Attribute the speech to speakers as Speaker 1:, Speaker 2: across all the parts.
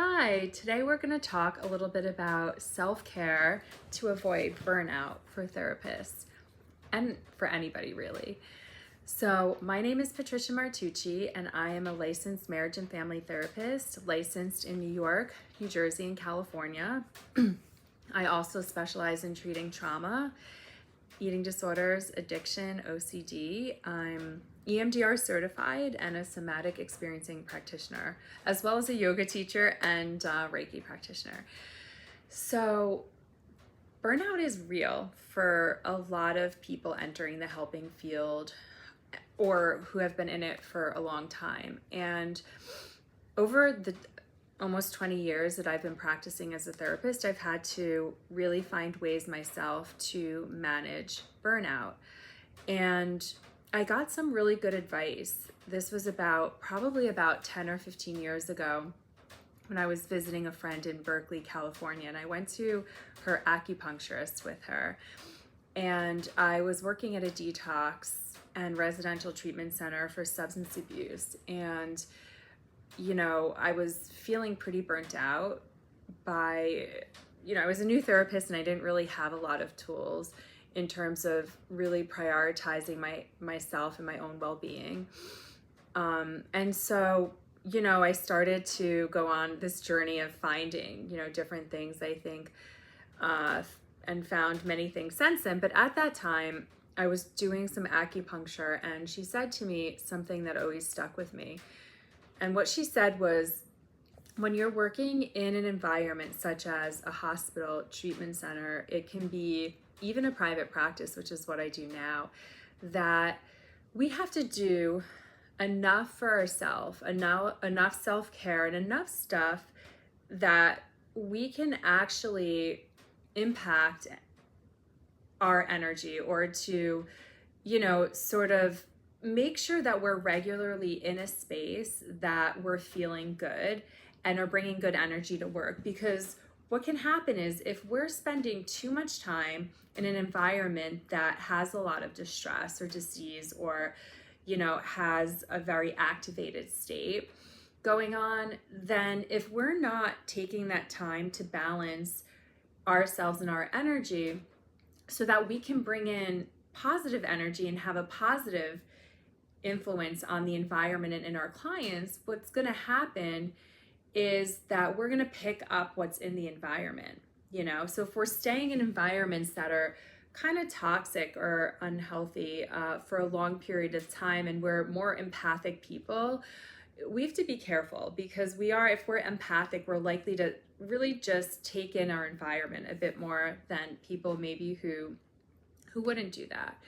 Speaker 1: Hi, today we're going to talk a little bit about self-care to avoid burnout for therapists and for anybody really. So, my name is Patricia Martucci, and I am a licensed marriage and family therapist, licensed in New York, New Jersey, and California. I also specialize in treating trauma, eating disorders, addiction, OCD. I'm EMDR certified and a somatic experiencing practitioner, as well as a yoga teacher and Reiki practitioner. So, burnout is real for a lot of people entering the helping field or who have been in it for a long time. And over the almost 20 years that I've been practicing as a therapist, I've had to really find ways myself to manage burnout. And I got some really good advice. This was probably about 10 or 15 years ago when I was visiting a friend in Berkeley, California, and I went to her acupuncturist with her. And I was working at a detox and residential treatment center for substance abuse. And I was feeling pretty burnt out I was a new therapist and I didn't really have a lot of tools in terms of really prioritizing myself and my own well-being. And so, I started to go on this journey of finding, different things, I think, and found many things since then. But at that time, I was doing some acupuncture, and she said to me something that always stuck with me. And what she said was, when you're working in an environment such as a hospital, treatment center, it can be even a private practice, which is what I do now, that we have to do enough for ourselves, enough self-care and enough stuff that we can actually impact our energy, or to, sort of make sure that we're regularly in a space that we're feeling good and are bringing good energy to work. Because what can happen is, if we're spending too much time in an environment that has a lot of distress or disease, or has a very activated state going on, then if we're not taking that time to balance ourselves and our energy so that we can bring in positive energy and have a positive influence on the environment and in our clients, what's going to happen is that we're going to pick up what's in the environment. So if we're staying in environments that are kind of toxic or unhealthy for a long period of time, and we're more empathic people, we have to be careful, because if we're empathic, we're likely to really just take in our environment a bit more than people maybe who wouldn't do that.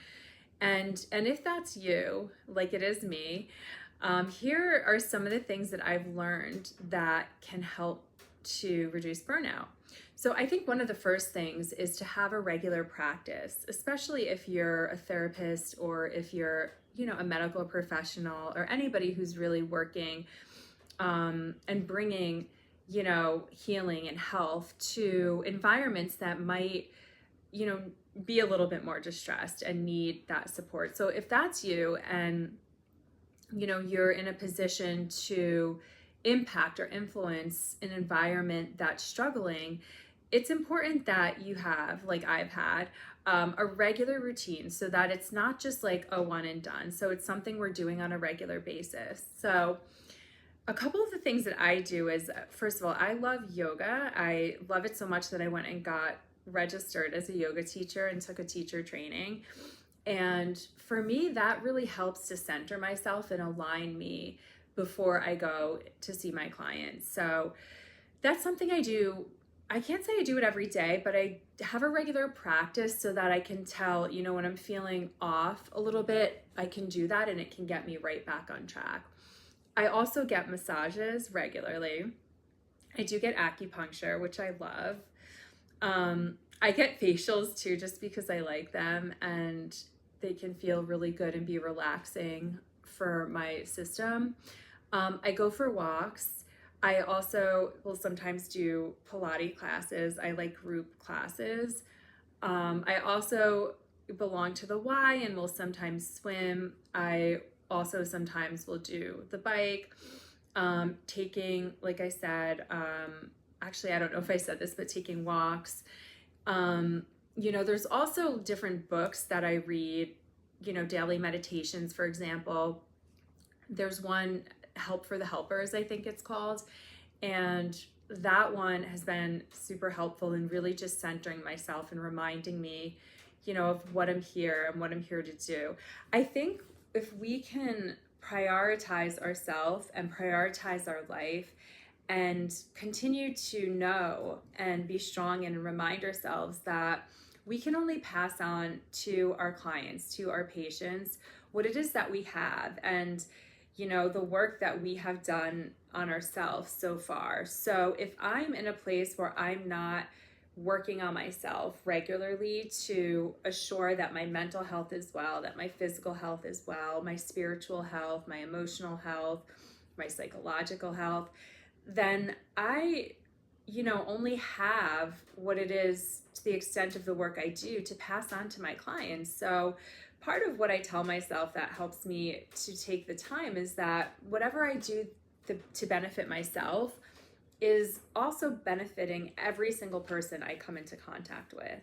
Speaker 1: And if that's you, like it is me, here are some of the things that I've learned that can help to reduce burnout. So I think one of the first things is to have a regular practice, especially if you're a therapist, or if you're, a medical professional, or anybody who's really working and bringing, healing and health to environments that might, be a little bit more distressed and need that support. So if that's you, and you're in a position to impact or influence an environment that's struggling, it's important that you have, like I've had, a regular routine, so that it's not just like a one and done. So it's something we're doing on a regular basis. So a couple of the things that I do is, first of all, I love yoga. I love it so much that I went and got registered as a yoga teacher and took a teacher training. And for me, that really helps to center myself and align me before I go to see my clients. So that's something I do. I can't say I do it every day, but I have a regular practice so that I can tell, when I'm feeling off a little bit, I can do that and it can get me right back on track. I also get massages regularly. I do get acupuncture, which I love. I get facials too, just because I like them, and they can feel really good and be relaxing for my system. I go for walks. I also will sometimes do Pilates classes. I like group classes. I also belong to the Y and will sometimes swim. I also sometimes will do the bike. taking, like I said, actually, I don't know if I said this, but taking walks. There's also different books that I read, daily meditations, for example. There's one, Help for the Helpers, I think it's called. And that one has been super helpful in really just centering myself and reminding me, of what I'm here and what I'm here to do. I think if we can prioritize ourselves and prioritize our life and continue to know and be strong and remind ourselves that we can only pass on to our clients, to our patients, what it is that we have and, the work that we have done on ourselves so far. So if I'm in a place where I'm not working on myself regularly to assure that my mental health is well, that my physical health is well, my spiritual health, my emotional health, my psychological health, then I, only have what it is to the extent of the work I do to pass on to my clients. So part of what I tell myself that helps me to take the time is that whatever I do to benefit myself is also benefiting every single person I come into contact with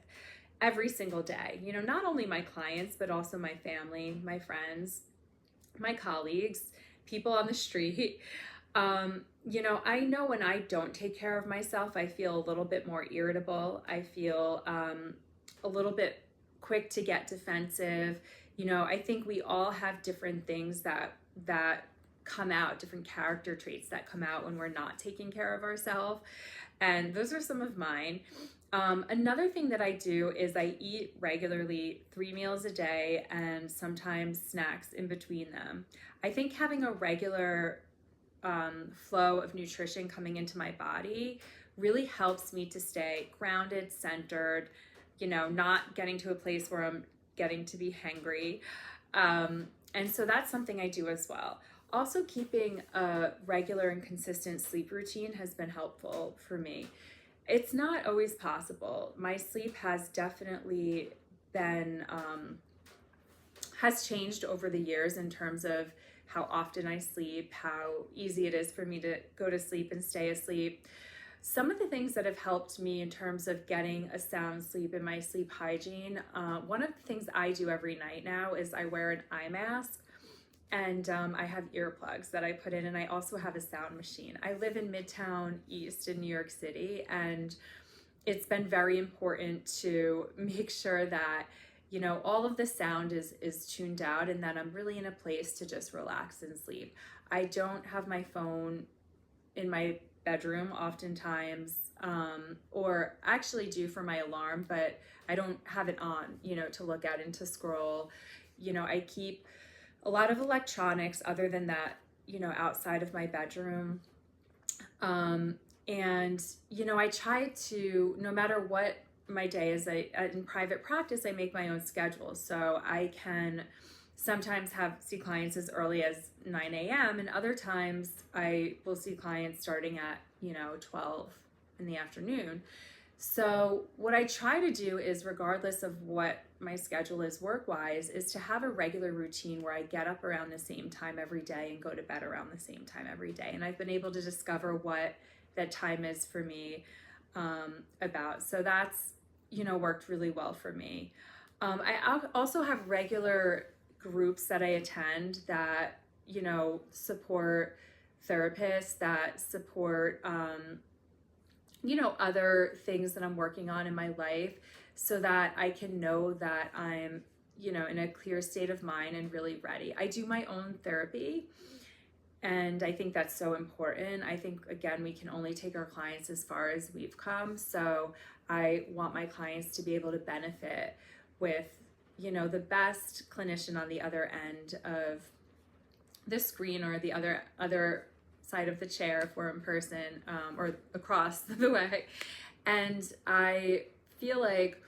Speaker 1: every single day. Not only my clients, but also my family, my friends, my colleagues, people on the street. I know when I don't take care of myself, I feel a little bit more irritable. I feel a little bit quick to get defensive. I think we all have different things that come out, different character traits that come out when we're not taking care of ourselves. And those are some of mine. Another thing that I do is I eat regularly 3 meals a day and sometimes snacks in between them. I think having a regular flow of nutrition coming into my body really helps me to stay grounded, centered, not getting to a place where I'm getting to be hangry. And so that's something I do as well. Also, keeping a regular and consistent sleep routine has been helpful for me. It's not always possible. My sleep has definitely been, has changed over the years in terms of how often I sleep, how easy it is for me to go to sleep and stay asleep. Some of the things that have helped me in terms of getting a sound sleep and my sleep hygiene, one of the things I do every night now is I wear an eye mask. And I have earplugs that I put in, and I also have a sound machine. I live in Midtown East in New York City, and it's been very important to make sure that, all of the sound is tuned out and that I'm really in a place to just relax and sleep. I don't have my phone in my bedroom oftentimes, or actually do for my alarm, but I don't have it on, to look at and to scroll. I keep a lot of electronics other than that, outside of my bedroom. I try to, no matter what my day is, in private practice, I make my own schedule. So I can sometimes see clients as early as 9 a.m. and other times I will see clients starting at, 12 in the afternoon. So what I try to do is, regardless of what my schedule is work-wise, is to have a regular routine where I get up around the same time every day and go to bed around the same time every day. And I've been able to discover what that time is for me about. So that's, worked really well for me. I also have regular groups that I attend that, support therapists, that support other things that I'm working on in my life, so that I can know that I'm, in a clear state of mind and really ready. I do my own therapy, and I think that's so important. I think, again, we can only take our clients as far as we've come. So I want my clients to be able to benefit with, the best clinician on the other end of the screen or the other side of the chair if we're in person, or across the way. And I feel like,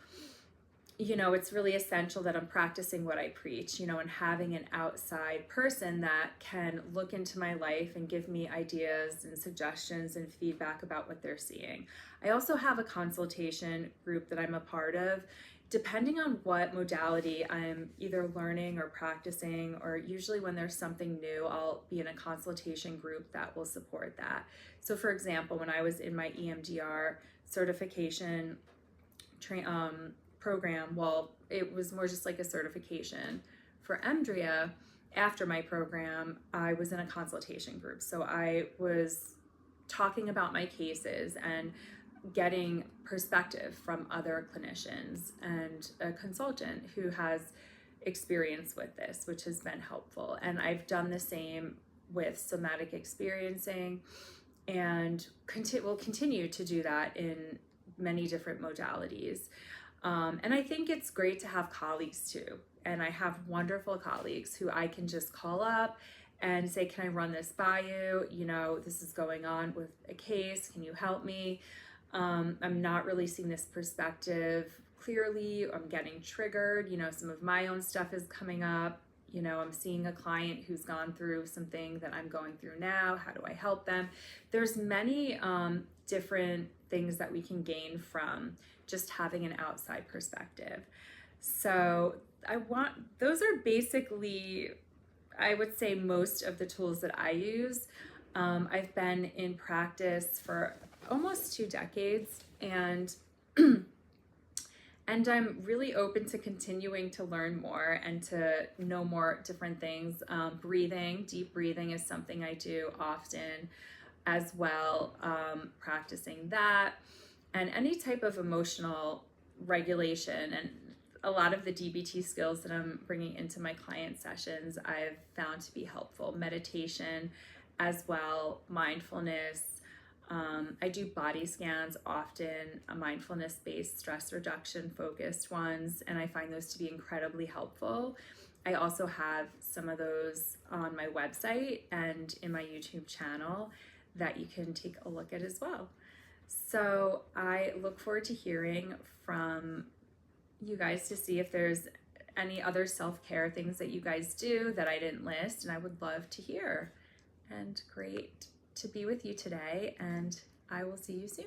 Speaker 1: it's really essential that I'm practicing what I preach, and having an outside person that can look into my life and give me ideas and suggestions and feedback about what they're seeing. I also have a consultation group that I'm a part of, depending on what modality I'm either learning or practicing, or usually when there's something new, I'll be in a consultation group that will support that. So for example, when I was in my EMDR certification program, well, it was more just like a certification. For EMDRIA, after my program, I was in a consultation group. So I was talking about my cases and getting perspective from other clinicians and a consultant who has experience with this, which has been helpful. And I've done the same with somatic experiencing, and will continue to do that in many different modalities. And I think it's great to have colleagues too. And I have wonderful colleagues who I can just call up and say, can I run this by you? You know, this is going on with a case. Can you help me? I'm not really seeing this perspective clearly. I'm getting triggered. You know, some of my own stuff is coming up. You know, I'm seeing a client who's gone through something that I'm going through now. How do I help them? There's many different things that we can gain from just having an outside perspective. So those are basically, I would say, most of the tools that I use. I've been in practice for almost 2 decades, and and I'm really open to continuing to learn more and to know more different things. Breathing, deep breathing is something I do often as well, practicing that, and any type of emotional regulation. And a lot of the DBT skills that I'm bringing into my client sessions, I've found to be helpful. Meditation as well, mindfulness. I do body scans often, mindfulness-based stress reduction focused ones, and I find those to be incredibly helpful. I also have some of those on my website and in my YouTube channel that you can take a look at as well. So I look forward to hearing from you guys to see if there's any other self-care things that you guys do that I didn't list, and I would love to hear. And great to be with you today, and I will see you soon.